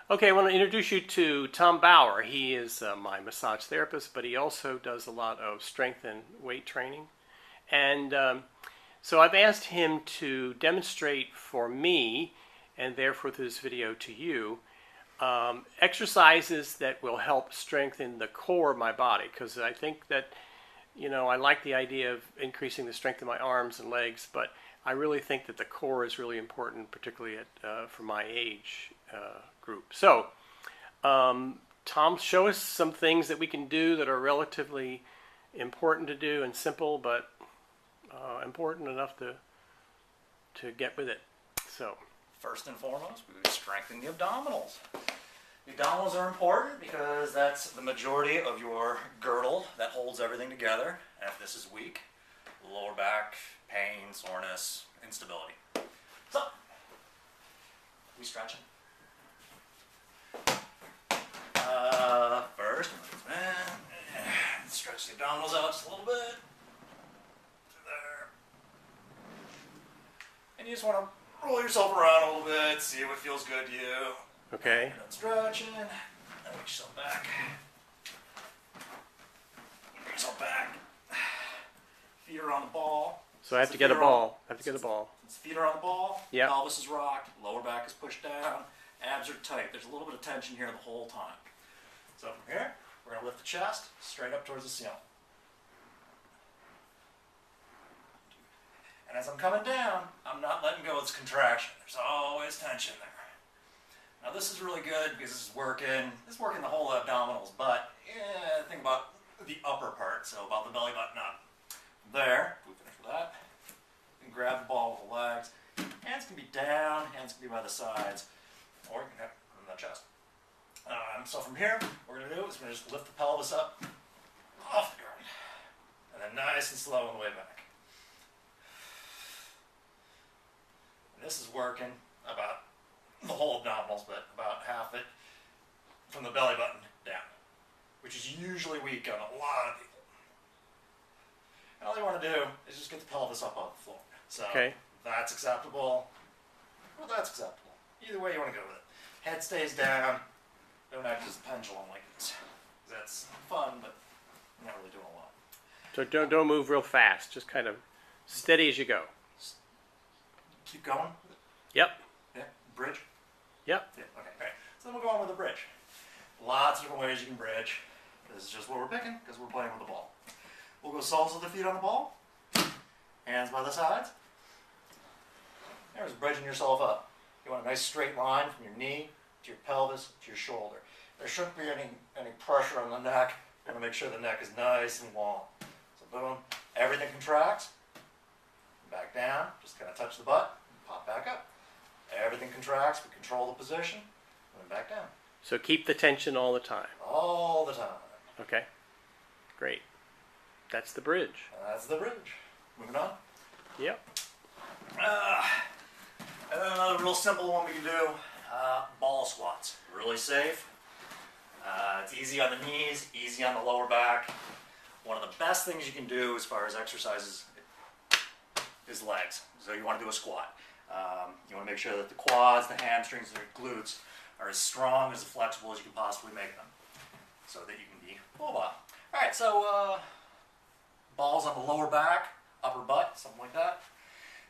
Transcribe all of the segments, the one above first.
Okay, I want to introduce you to Tom Bauer. He is my massage therapist, but he also does a lot of strength and weight training. And so I've asked him to demonstrate for me, and therefore through this video to you, exercises that will help strengthen the core of my body. Because I think that, I like the idea of increasing the strength of my arms and legs, but I really think that the core is really important, particularly for my age group. So, Tom, show us some things that we can do that are relatively important to do and simple, but important enough to get with it. So, first and foremost, we would strengthen the abdominals. The abdominals are important because that's the majority of your girdle that holds everything together. And if this is weak, lower back, pain, soreness, instability. So, we stretching. First, stretch the abdominals out just a little bit. There. And you just want to roll yourself around a little bit, see what feels good to you. okay. You're done stretching. Then put yourself back. Put yourself back. Feet are on the ball. So I have to get a ball. Feet are on the ball. Yeah. Pelvis is rocked. Lower back is pushed down. Abs are tight. There's a little bit of tension here the whole time. So from here, we're going to lift the chest straight up towards the ceiling. And as I'm coming down, I'm not letting go of this contraction. There's always tension there. Now this is really good because this is working the whole abdominals, but think about the upper part, so about the belly button up. There, we finish with that. You can grab the ball with the legs. Hands can be down, hands can be by the sides, or you can have them in the chest. So from here, what we're going to do is we're going to just lift the pelvis up off the ground, and then nice and slow on the way back. And this is working about the whole abdominals, but about half it from the belly button down, which is usually weak on a lot of people. And all you want to do is just get the pelvis up off the floor. So that's acceptable, or that's acceptable. Either way you want to go with it. Head stays down. Don't act as a pendulum like this. That's fun, but you're not really doing a lot. So don't move real fast. Just kind of steady as you go. Keep going. Yep. Yeah. Bridge. Yep. Yeah. Okay. All right. So then we'll go on with the bridge. Lots of different ways you can bridge. This is just what we're picking because we're playing with the ball. We'll go soles of the feet on the ball. Hands by the sides. There's bridging yourself up. You want a nice straight line from your knee to your pelvis to your shoulder. There shouldn't be any pressure on the neck. You want to make sure the neck is nice and long. So boom, everything contracts. Back down, just kind of touch the butt, pop back up. Everything contracts, we control the position, and then back down. So keep the tension all the time. All the time. Okay. Great. That's the bridge. That's the bridge. Moving on. Yep. And then another real simple one we can do, ball squats. Really safe. It's easy on the knees, easy on the lower back. One of the best things you can do as far as exercises is legs. So you want to do a squat. You want to make sure that the quads, the hamstrings, and the glutes are as strong, as flexible as you can possibly make them, so that you can be mobile. All right, so balls on the lower back, upper butt, something like that.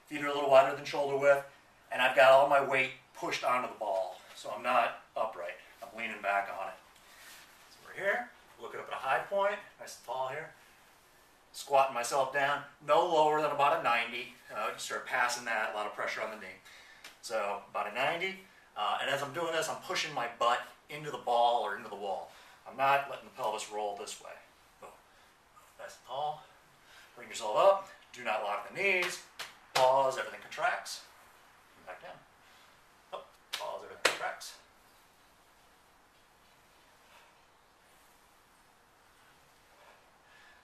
Feet are a little wider than shoulder width, and I've got all my weight pushed onto the ball, so I'm not upright. I'm leaning back on it. So we're here, looking up at a high point, nice and tall here. Squatting myself down, no lower than about a 90. You start passing that, a lot of pressure on the knee. So about a 90, and as I'm doing this, I'm pushing my butt into the ball or into the wall. I'm not letting the pelvis roll this way. Boom. Nice and tall. Bring yourself up. Do not lock the knees. Pause, everything contracts. Back down. Up, pause, everything contracts.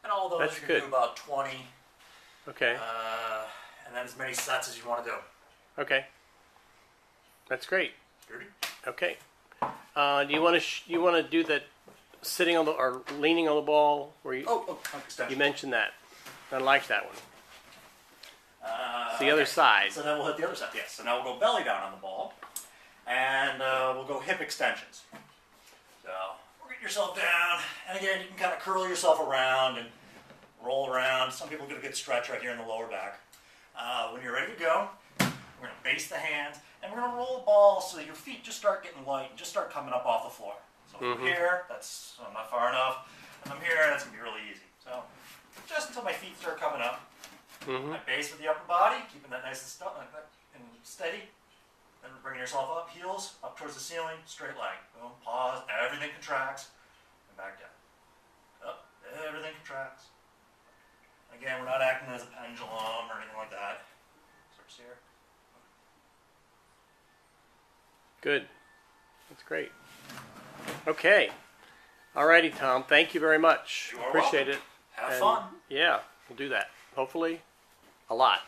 And all those That's you can good. do about 20. Okay. And then as many sets as you want to do. Okay. That's great. Good. Okay. Do you want to do that sitting on the or leaning on the ball where you Extension. you mentioned that. I like that one. It's the other side. So then we'll hit the other side. Yes. So now we'll go belly down on the ball, and we'll go hip extensions. So get yourself down, and again, you can kind of curl yourself around and roll around. Some people get a good stretch right here in the lower back. When you're ready to go, we're going to base the hands, and we're going to roll the ball so that your feet just start getting light and just start coming up off the floor. So from here, that's not far enough, and from here, that's going to be really easy. So just until my feet start coming up, I base with the upper body, keeping that nice and steady. Then bringing yourself up, heels up towards the ceiling, straight leg. Boom, pause, everything contracts, and back down. Up, everything contracts. Again, we're not acting as a pendulum or anything like that. Starts here. Good. That's great. Okay. Alrighty, Tom. Thank you very much. You are Appreciate welcome. it. Have fun. Yeah, we'll do that. Hopefully, a lot.